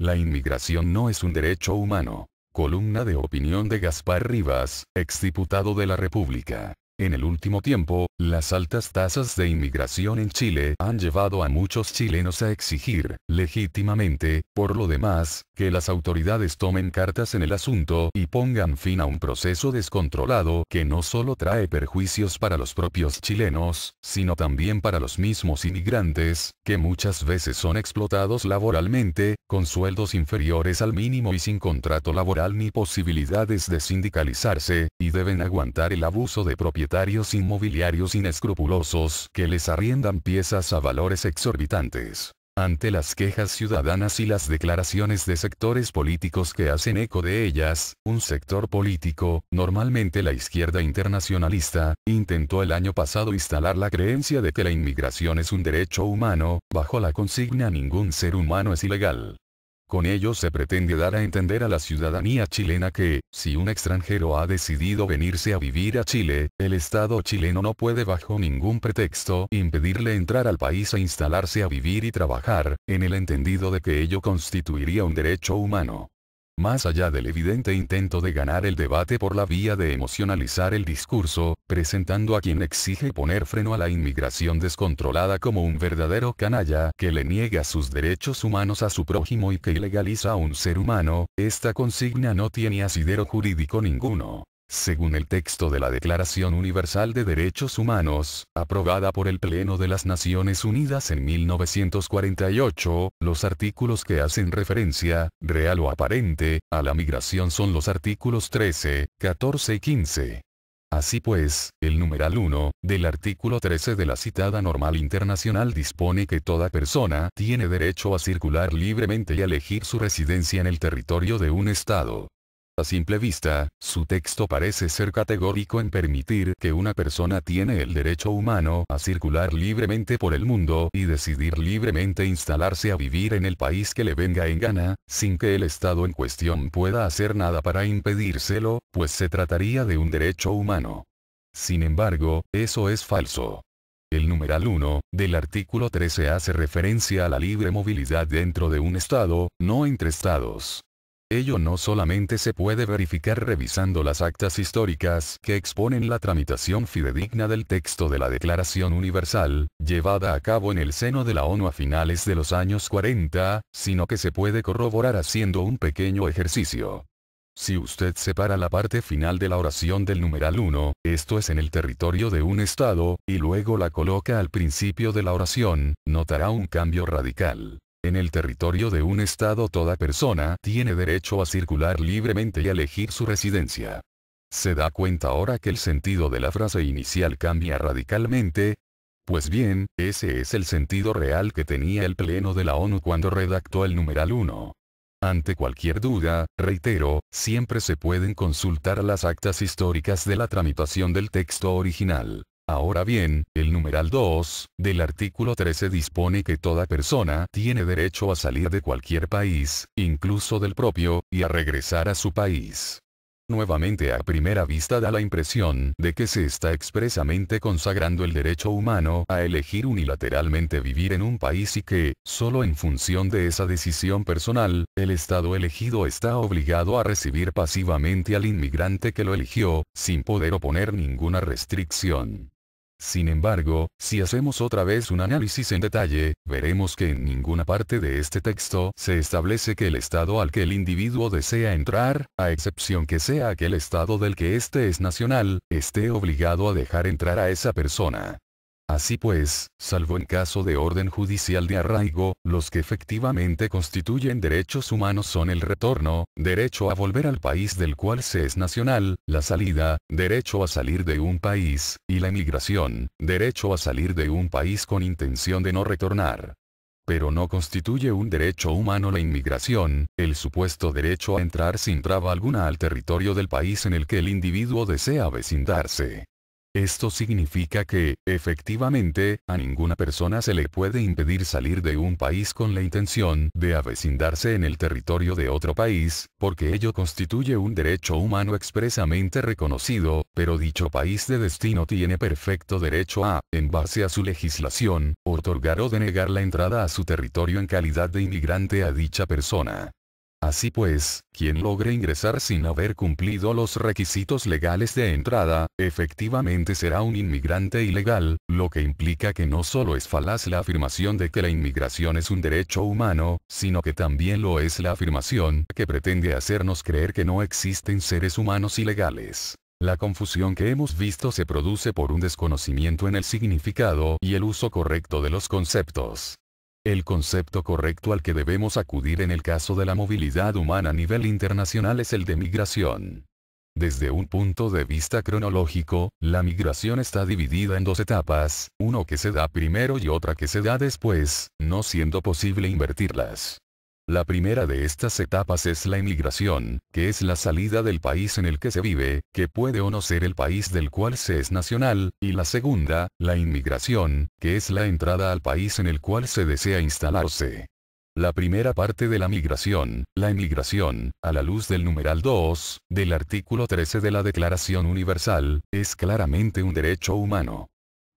La inmigración no es un derecho humano. Columna de opinión de Gaspar Rivas, exdiputado de la República. En el último tiempo, las altas tasas de inmigración en Chile han llevado a muchos chilenos a exigir, legítimamente, por lo demás, que las autoridades tomen cartas en el asunto y pongan fin a un proceso descontrolado que no solo trae perjuicios para los propios chilenos, sino también para los mismos inmigrantes, que muchas veces son explotados laboralmente, con sueldos inferiores al mínimo y sin contrato laboral ni posibilidades de sindicalizarse, y deben aguantar el abuso de propietarios inmobiliarios inescrupulosos que les arriendan piezas a valores exorbitantes. Ante las quejas ciudadanas y las declaraciones de sectores políticos que hacen eco de ellas, un sector político, normalmente la izquierda internacionalista, intentó el año pasado instalar la creencia de que la inmigración es un derecho humano, bajo la consigna "ningún ser humano es ilegal". Con ello se pretende dar a entender a la ciudadanía chilena que, si un extranjero ha decidido venirse a vivir a Chile, el Estado chileno no puede bajo ningún pretexto impedirle entrar al país a instalarse a vivir y trabajar, en el entendido de que ello constituiría un derecho humano. Más allá del evidente intento de ganar el debate por la vía de emocionalizar el discurso, presentando a quien exige poner freno a la inmigración descontrolada como un verdadero canalla que le niega sus derechos humanos a su prójimo y que ilegaliza a un ser humano, esta consigna no tiene asidero jurídico ninguno. Según el texto de la Declaración Universal de Derechos Humanos, aprobada por el Pleno de las Naciones Unidas en 1948, los artículos que hacen referencia, real o aparente, a la migración son los artículos 13, 14 y 15. Así pues, el numeral 1, del artículo 13 de la citada normal internacional dispone que toda persona tiene derecho a circular libremente y a elegir su residencia en el territorio de un Estado. A simple vista, su texto parece ser categórico en permitir que una persona tiene el derecho humano a circular libremente por el mundo y decidir libremente instalarse a vivir en el país que le venga en gana, sin que el Estado en cuestión pueda hacer nada para impedírselo, pues se trataría de un derecho humano. Sin embargo, eso es falso. El numeral 1, del artículo 13 hace referencia a la libre movilidad dentro de un Estado, no entre Estados. Ello no solamente se puede verificar revisando las actas históricas que exponen la tramitación fidedigna del texto de la Declaración Universal, llevada a cabo en el seno de la ONU a finales de los años 40, sino que se puede corroborar haciendo un pequeño ejercicio. Si usted separa la parte final de la oración del numeral 1, esto es en el territorio de un Estado, y luego la coloca al principio de la oración, notará un cambio radical. En el territorio de un Estado toda persona tiene derecho a circular libremente y a elegir su residencia. ¿Se da cuenta ahora que el sentido de la frase inicial cambia radicalmente? Pues bien, ese es el sentido real que tenía el Pleno de la ONU cuando redactó el numeral 1. Ante cualquier duda, reitero, siempre se pueden consultar las actas históricas de la tramitación del texto original. Ahora bien, el numeral 2, del artículo 13 dispone que toda persona tiene derecho a salir de cualquier país, incluso del propio, y a regresar a su país. Nuevamente a primera vista da la impresión de que se está expresamente consagrando el derecho humano a elegir unilateralmente vivir en un país y que, solo en función de esa decisión personal, el Estado elegido está obligado a recibir pasivamente al inmigrante que lo eligió, sin poder oponer ninguna restricción. Sin embargo, si hacemos otra vez un análisis en detalle, veremos que en ninguna parte de este texto se establece que el Estado al que el individuo desea entrar, a excepción que sea aquel Estado del que éste es nacional, esté obligado a dejar entrar a esa persona. Así pues, salvo en caso de orden judicial de arraigo, los que efectivamente constituyen derechos humanos son el retorno, derecho a volver al país del cual se es nacional, la salida, derecho a salir de un país, y la emigración, derecho a salir de un país con intención de no retornar. Pero no constituye un derecho humano la inmigración, el supuesto derecho a entrar sin traba alguna al territorio del país en el que el individuo desea vecindarse. Esto significa que, efectivamente, a ninguna persona se le puede impedir salir de un país con la intención de avecindarse en el territorio de otro país, porque ello constituye un derecho humano expresamente reconocido, pero dicho país de destino tiene perfecto derecho a, en base a su legislación, otorgar o denegar la entrada a su territorio en calidad de inmigrante a dicha persona. Así pues, quien logre ingresar sin haber cumplido los requisitos legales de entrada, efectivamente será un inmigrante ilegal, lo que implica que no solo es falaz la afirmación de que la inmigración es un derecho humano, sino que también lo es la afirmación que pretende hacernos creer que no existen seres humanos ilegales. La confusión que hemos visto se produce por un desconocimiento en el significado y el uso correcto de los conceptos. El concepto correcto al que debemos acudir en el caso de la movilidad humana a nivel internacional es el de migración. Desde un punto de vista cronológico, la migración está dividida en dos etapas, uno que se da primero y otra que se da después, no siendo posible invertirlas. La primera de estas etapas es la inmigración, que es la salida del país en el que se vive, que puede o no ser el país del cual se es nacional, y la segunda, la inmigración, que es la entrada al país en el cual se desea instalarse. La primera parte de la migración, la inmigración, a la luz del numeral 2, del artículo 13 de la Declaración Universal, es claramente un derecho humano.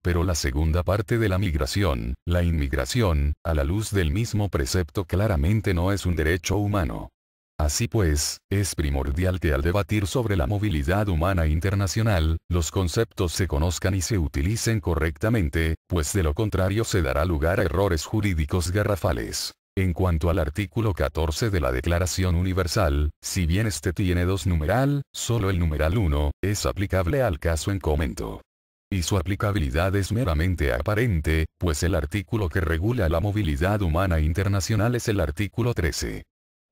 Pero la segunda parte de la migración, la inmigración, a la luz del mismo precepto claramente no es un derecho humano. Así pues, es primordial que al debatir sobre la movilidad humana internacional, los conceptos se conozcan y se utilicen correctamente, pues de lo contrario se dará lugar a errores jurídicos garrafales. En cuanto al artículo 14 de la Declaración Universal, si bien este tiene dos numeral, solo el numeral 1, es aplicable al caso en comento. Y su aplicabilidad es meramente aparente, pues el artículo que regula la movilidad humana internacional es el artículo 13.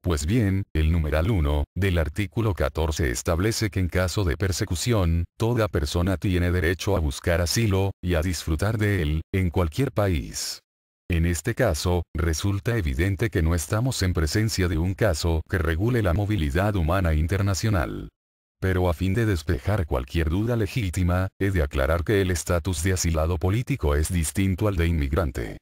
Pues bien, el numeral 1, del artículo 14 establece que en caso de persecución, toda persona tiene derecho a buscar asilo, y a disfrutar de él, en cualquier país. En este caso, resulta evidente que no estamos en presencia de un caso que regule la movilidad humana internacional. Pero a fin de despejar cualquier duda legítima, he de aclarar que el estatus de asilado político es distinto al de inmigrante.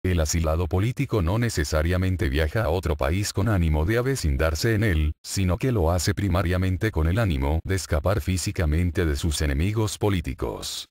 El asilado político no necesariamente viaja a otro país con ánimo de avecindarse en él, sino que lo hace primariamente con el ánimo de escapar físicamente de sus enemigos políticos.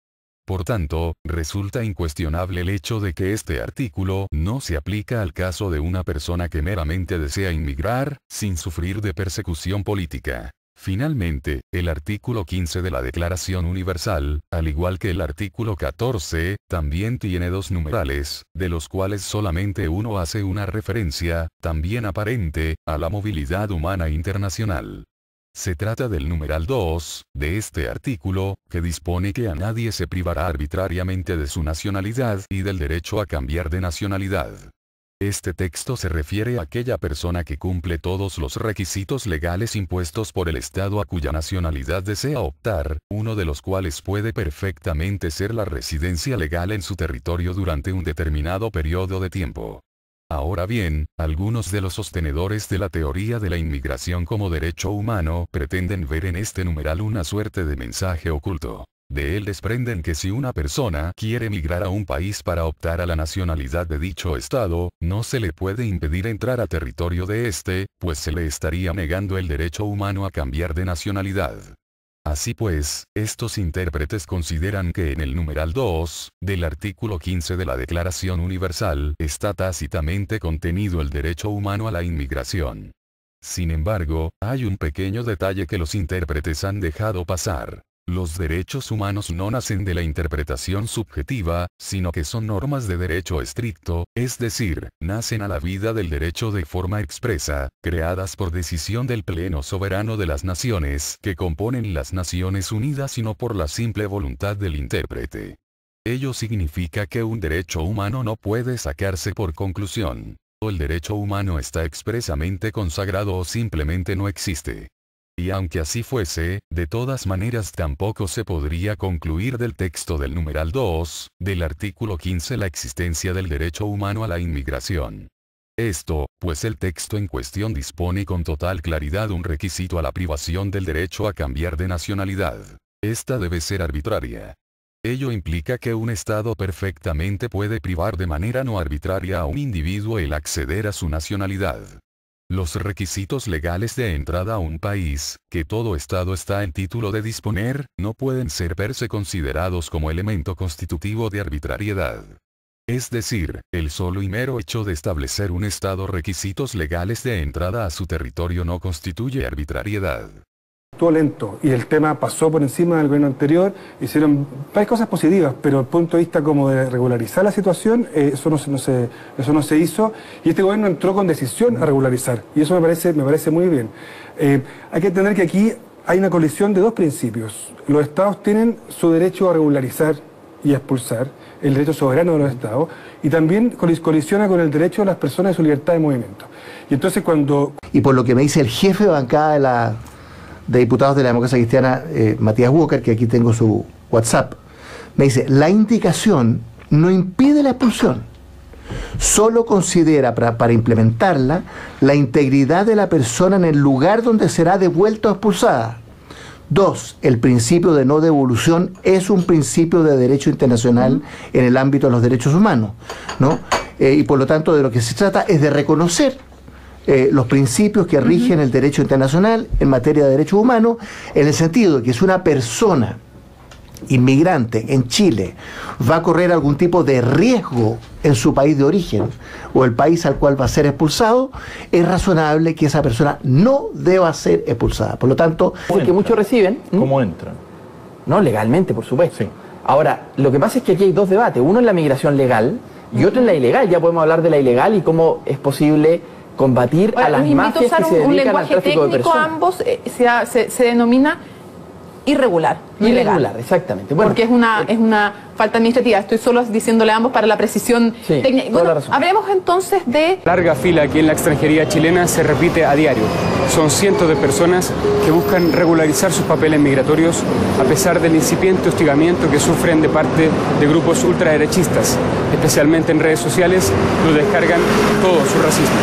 Por tanto, resulta incuestionable el hecho de que este artículo no se aplica al caso de una persona que meramente desea inmigrar, sin sufrir de persecución política. Finalmente, el artículo 15 de la Declaración Universal, al igual que el artículo 14, también tiene dos numerales, de los cuales solamente uno hace una referencia, también aparente, a la movilidad humana internacional. Se trata del numeral 2, de este artículo, que dispone que a nadie se privará arbitrariamente de su nacionalidad y del derecho a cambiar de nacionalidad. Este texto se refiere a aquella persona que cumple todos los requisitos legales impuestos por el Estado a cuya nacionalidad desea optar, uno de los cuales puede perfectamente ser la residencia legal en su territorio durante un determinado periodo de tiempo. Ahora bien, algunos de los sostenedores de la teoría de la inmigración como derecho humano pretenden ver en este numeral una suerte de mensaje oculto. De él desprenden que si una persona quiere migrar a un país para optar a la nacionalidad de dicho estado, no se le puede impedir entrar a territorio de este, pues se le estaría negando el derecho humano a cambiar de nacionalidad. Así pues, estos intérpretes consideran que en el numeral 2, del artículo 15 de la Declaración Universal, está tácitamente contenido el derecho humano a la inmigración. Sin embargo, hay un pequeño detalle que los intérpretes han dejado pasar. Los derechos humanos no nacen de la interpretación subjetiva, sino que son normas de derecho estricto, es decir, nacen a la vida del derecho de forma expresa, creadas por decisión del Pleno Soberano de las naciones que componen las Naciones Unidas y no por la simple voluntad del intérprete. Ello significa que un derecho humano no puede sacarse por conclusión. O el derecho humano está expresamente consagrado o simplemente no existe. Y aunque así fuese, de todas maneras tampoco se podría concluir del texto del numeral 2, del artículo 15 la existencia del derecho humano a la inmigración. Esto, pues el texto en cuestión dispone con total claridad un requisito a la privación del derecho a cambiar de nacionalidad. Esta debe ser arbitraria. Ello implica que un Estado perfectamente puede privar de manera no arbitraria a un individuo el acceder a su nacionalidad. Los requisitos legales de entrada a un país, que todo Estado está en título de disponer, no pueden ser per se considerados como elemento constitutivo de arbitrariedad. Es decir, el solo y mero hecho de establecer un Estado requisitos legales de entrada a su territorio no constituye arbitrariedad. Todo lento y el tema pasó por encima del gobierno anterior, hicieron varias cosas positivas, pero desde el punto de vista como de regularizar la situación, eso no se hizo, y este gobierno entró con decisión a regularizar, y eso me parece muy bien. Hay que entender que aquí hay una colisión de dos principios. Los estados tienen su derecho a regularizar y a expulsar, el derecho soberano de los estados, y también colisiona con el derecho de las personas de su libertad de movimiento. Y entonces cuando... Y por lo que me dice el jefe de bancada de diputados de la Democracia Cristiana, Matías Walker, que aquí tengo su WhatsApp, me dice, la indicación no impide la expulsión, solo considera para implementarla la integridad de la persona en el lugar donde será devuelta o expulsada. 2. El principio de no devolución es un principio de derecho internacional en el ámbito de los derechos humanos, ¿no? Y por lo tanto de lo que se trata es de reconocer los principios que rigen el derecho internacional en materia de derechos humanos, en el sentido de que si una persona inmigrante en Chile va a correr algún tipo de riesgo en su país de origen o el país al cual va a ser expulsado, es razonable que esa persona no deba ser expulsada. Por lo tanto, que muchos reciben. ¿Cómo entran? No, legalmente, por supuesto. Sí. Ahora, lo que pasa es que aquí hay dos debates. Uno es la migración legal y otro es la ilegal. Ya podemos hablar de la ilegal y cómo es posible combatir a las mafias que se dedican al tráfico de personas. Ambos se denomina irregular, no irregular, exactamente. Bueno, porque es una falta administrativa. Estoy solo diciéndole a ambos para la precisión técnica. Bueno, hablemos entonces de... Larga fila aquí en la extranjería chilena se repite a diario. Son cientos de personas que buscan regularizar sus papeles migratorios a pesar del incipiente hostigamiento que sufren de parte de grupos ultraderechistas. Especialmente en redes sociales, lo descargan todo su racismo.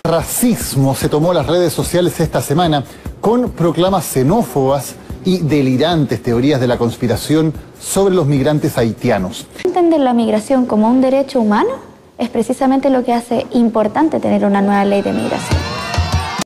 Racismo se tomó las redes sociales esta semana con proclamas xenófobas y delirantes teorías de la conspiración sobre los migrantes haitianos. Entender la migración como un derecho humano es precisamente lo que hace importante tener una nueva ley de migración.